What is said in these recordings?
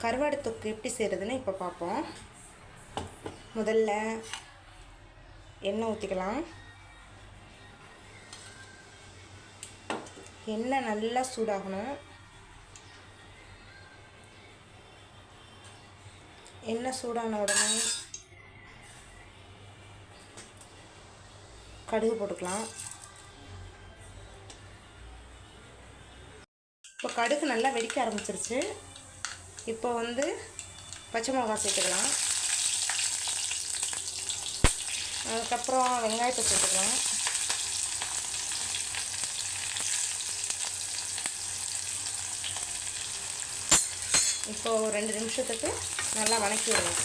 கருவாடு தொக்கு எப்படி செய்கிறதுன்னு இப்போ பார்ப்போம். முதல்ல எண்ணெய் ஊற்றிக்கலாம். எண்ணெய் நல்லா சூடாகணும். எண்ணெய் சூடான உடனே கடுகு போட்டுக்கலாம். இப்போ கடுகு நல்லா வெடிக்க ஆரம்பிச்சிருச்சு. இப்போ பச்சை மிளகாய் சேர்த்துக்கலாம். அதுக்கப்புறம் வெங்காயத்தை சேர்த்துக்கலாம். இப்போ 2 நிமிஷத்துக்கு நல்லா வதக்கி விடலாம்.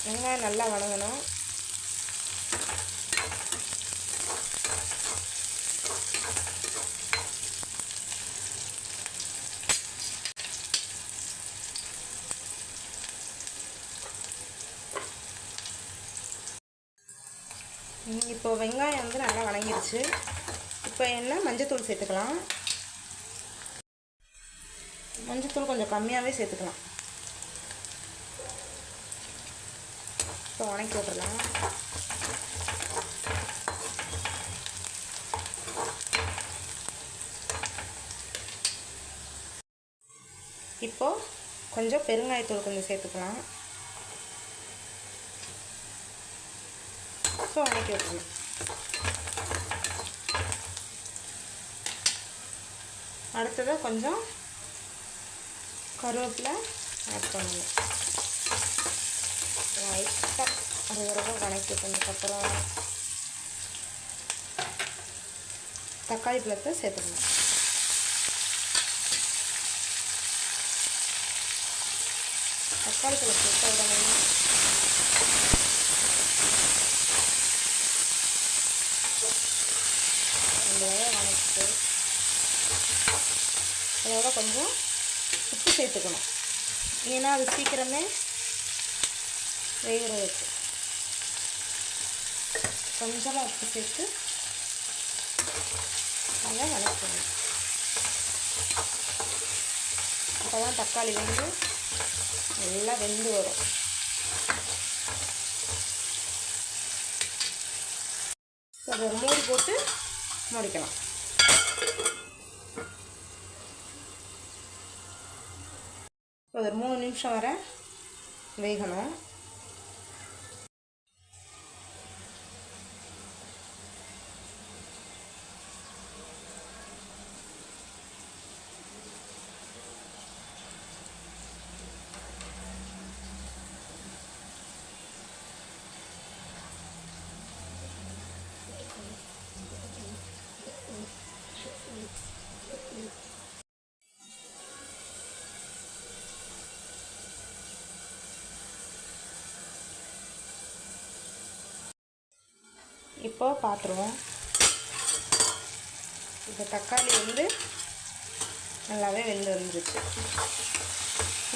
வெங்காயம் நல்லா வதங்கணும். இப்போ வெங்காயம் நல்லா வதங்கிடுச்சு. இப்போ மஞ்சத்தூள் சேர்த்துக்கலாம். மஞ்சத்தூள் கொஞ்சம் கம்மியாகவே சேர்த்துக்கலாம். இப்போ வதக்கி விட்டுறலாம். இப்போ கொஞ்சம் பெருங்காயத்தூள் கொஞ்சம் சேர்த்துக்கலாம். இப்போ வதக்கி விட்டுறலாம். அடுத்ததாக கொஞ்சம் கருவேப்பிலை ஆட் பண்ணணும். லைட்டாக அது வரைக்கும் வதக்கி பண்ணதுக்கப்புறம் தக்காளி பழத்தை சேர்த்துக்கணும். தக்காளி பழம் சேர்த்த உடனே வதக்கிட்டு அதோட கொஞ்சம் உப்பு சேர்த்துக்கணும். ஏன்னா அது சீக்கிரமே வேகிறதுக்கு கொஞ்சமாக உப்பு சேர்த்து நல்லா வதக்கணும். அப்போ தான் தக்காளி நல்லா வெந்து வரும். அதை மூடி போட்டு மூடிக்கலாம். ஒரு 3 நிமிஷம் வரை வேகணும். இப்போ பார்த்துருவோம். இப்போ தக்காளி நல்லாவே வெந்து வந்துருச்சு.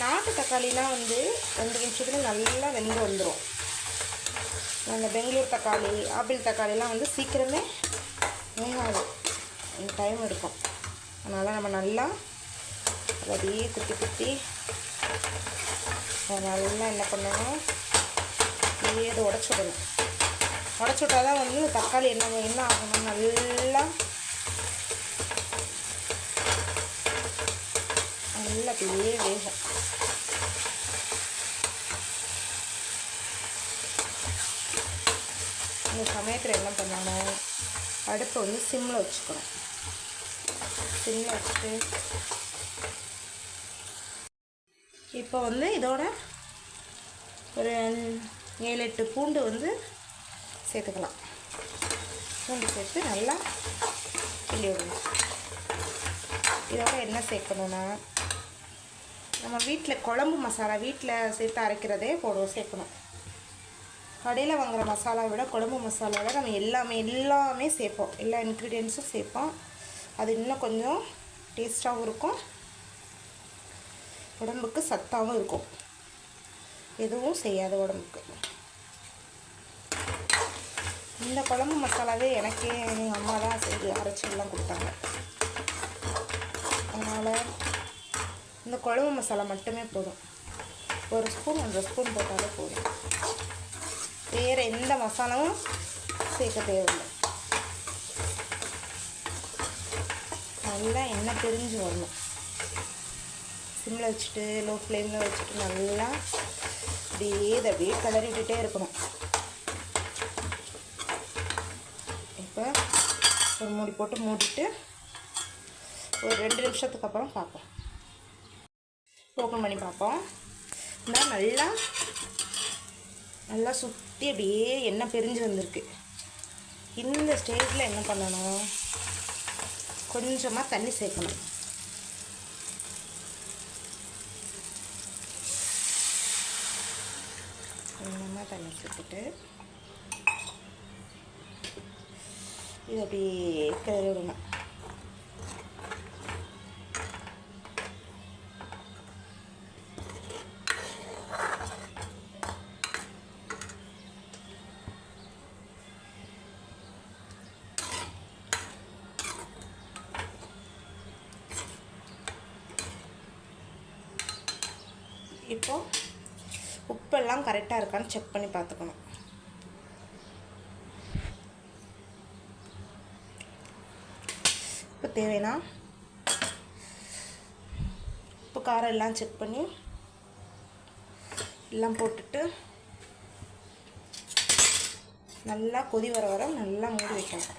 நாட்டு தக்காளிலாம் 2 நிமிஷத்துல நல்லா வெந்து வந்துடும். நாங்கள் பெங்களூர் தக்காளி, ஆப்பிள் தக்காளிலாம் சீக்கிரமே வேகாது, டைம் எடுக்கும். அதனால் நம்ம நல்லா அப்படியே குத்தி குத்தி நல்லா என்ன பண்ணணும், ஏதோ உடச்சி விடணும். உடச்சி விட்டால் தான் தக்காளி என்ன ஆகணும், நல்லா அப்படியே வேகும். இந்த சமயத்தில் என்ன பண்ணணும், அடுப்பை சிம்மில் வச்சுக்கணும். சிம்மில் வச்சுட்டு இப்போ இதோட ஒரு 7-8 பூண்டு சேர்த்துக்கலாம். பூண்டு சேர்த்து நல்லா கிண்டி விடணும். இதோட என்ன சேர்க்கணுன்னா, நம்ம வீட்டில் குழம்பு மசாலா வீட்டில் சேர்த்து அரைக்கிறதே சேர்க்கணும். கடையில் வாங்குகிற மசாலாவை விட குழம்பு மசாலாவை நம்ம எல்லாமே சேர்ப்போம். எல்லா இன்க்ரீடியன்ஸும் சேர்ப்போம். அது இன்னும் கொஞ்சம் டேஸ்ட்டாகவும் இருக்கும், உடம்புக்கு சத்தாகவும் இருக்கும். எதுவும் செய்யாத உடம்புக்கு. இந்த குழம்பு மசாலாவே எனக்கே எங்கள் அம்மா தான் செய்து அரைச்சிலாம் கொடுத்தாங்க. அதனால் இந்த குழம்பு மசாலா மட்டுமே போதும். 1 ஸ்பூன் 1 ஸ்பூன் போட்டாலே போதும். வேறு எந்த மசாலாவும் சேர்க்க தேவையில்லை. நல்லா எண்ணெய் பிரிஞ்சு வரணும். சிம்மில் வச்சுட்டு லோ ஃப்ளேமில் வச்சுட்டு நல்லா அப்படியே கிளறி விட்டுட்டே இருக்கணும். இப்போ ஒரு மூடி போட்டு மூடிட்டு ஒரு 2 நிமிஷத்துக்கு அப்புறம் பார்ப்போம். ஓப்பன் பண்ணி பார்ப்போம். இந்த நல்லா சுற்றி அப்படியே எண்ணெய் பிரிஞ்சு வந்திருக்கு. இந்த ஸ்டேஜில் என்ன பண்ணணும், கொஞ்சமாக தண்ணி சேர்க்கணும். கொஞ்சமாக தண்ணி சேர்த்துட்டு இது அப்படியே கிளறி விடணும். இப்போது உப்பெல்லாம் கரெக்டாக இருக்கான்னு செக் பண்ணி பார்த்துக்கணும். இப்போ தேவைன்னா உப்பு காரம் எல்லாம் செக் பண்ணி எல்லாம் போட்டுட்டு நல்லா கொதி வர வர நல்லா மூடி வைக்கணும்.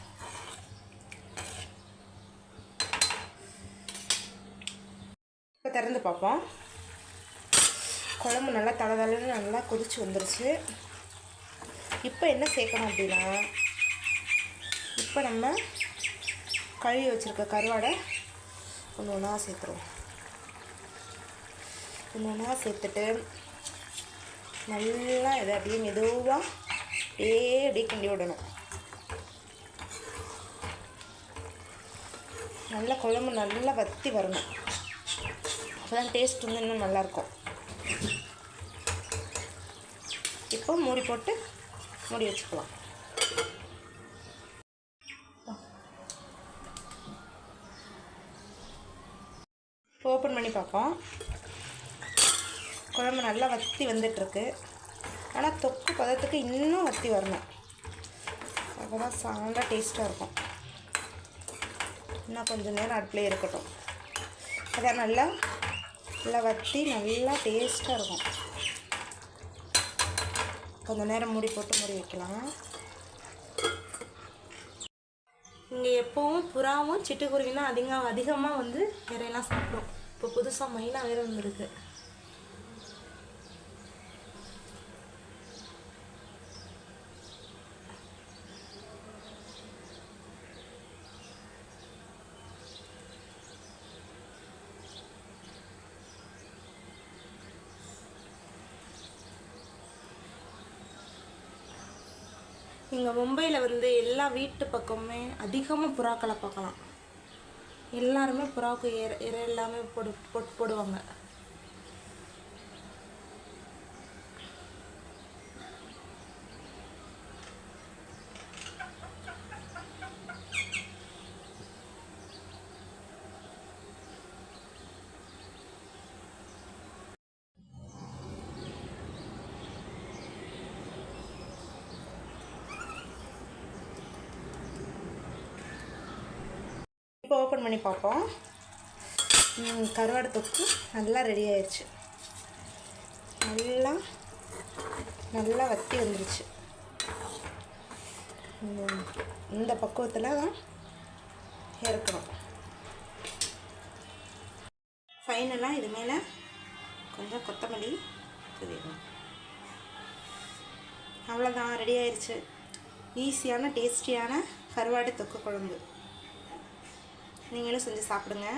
இப்போ திறந்து பார்ப்போம். குழம்பு நல்லா தளதளன்னு நல்லா கொதிச்சு வந்துருச்சு. இப்போ என்ன சேர்க்கணும் அப்படின்னா, இப்போ நம்ம கழுவி வச்சுருக்க கருவாடை ஒன்று ஒன்றா சேர்த்துருவோம். ஒன்று ஒன்றா சேர்த்துட்டு நல்லா இதை அப்படியே மெதுவாக அப்படியே கிண்டி விடணும். நல்லா குழம்பு நல்லா வற்றி வரணும். அப்போதான் டேஸ்ட் வந்து இன்னும் நல்லாயிருக்கும். இப்போ மூடி போட்டு மூடி வச்சுக்கலாம். ஓப்பன் பண்ணி பார்ப்போம். குழம்பு நல்லா வற்றி வந்துட்டுருக்கு. ஆனால் தொக்கு பதத்துக்கு இன்னும் வற்றி வரணும். அப்போ தான் நல்லா டேஸ்ட்டாக இருக்கும். இன்னும் கொஞ்சம் நேரம் அடுப்புலேயே இருக்கட்டும். அதான் நல்லா வற்றி நல்லா டேஸ்ட்டாக இருக்கும். கொஞ்சம் நேரம் மூடி போட்டு மூடி வைக்கலாம். இங்கே எப்போவும் புறாவும் சிட்டுக்குருவினா அதிகமாக வந்து இறையெல்லாம் சாப்பிடும். இப்போ புதுசாக மயிலா வேறு வந்துருக்கு. இங்கே மும்பையில் வந்து எல்லா வீட்டு பக்கமுமே அதிகமாக புறாக்களை பார்க்கலாம். எல்லாருமே புறாவுக்கு இறை எல்லாமே போடுவாங்க. இப்போ ஓப்பன் பண்ணி பார்ப்போம். கருவாடு தொக்கு நல்லா ரெடி ஆயிடுச்சு. நல்லா வற்றி வந்துருச்சு. இந்த பக்குவத்தில் தான் இறக்கணும். ஃபைனலாக இது மேலே கொஞ்சம் கொத்தமல்லி தூவிடணும். அவ்வளோதான், ரெடி ஆயிடுச்சு. ஈஸியான டேஸ்டியான கருவாடு தொக்கு குழம்பு. நீங்களும் செஞ்சு சாப்பிடுங்க.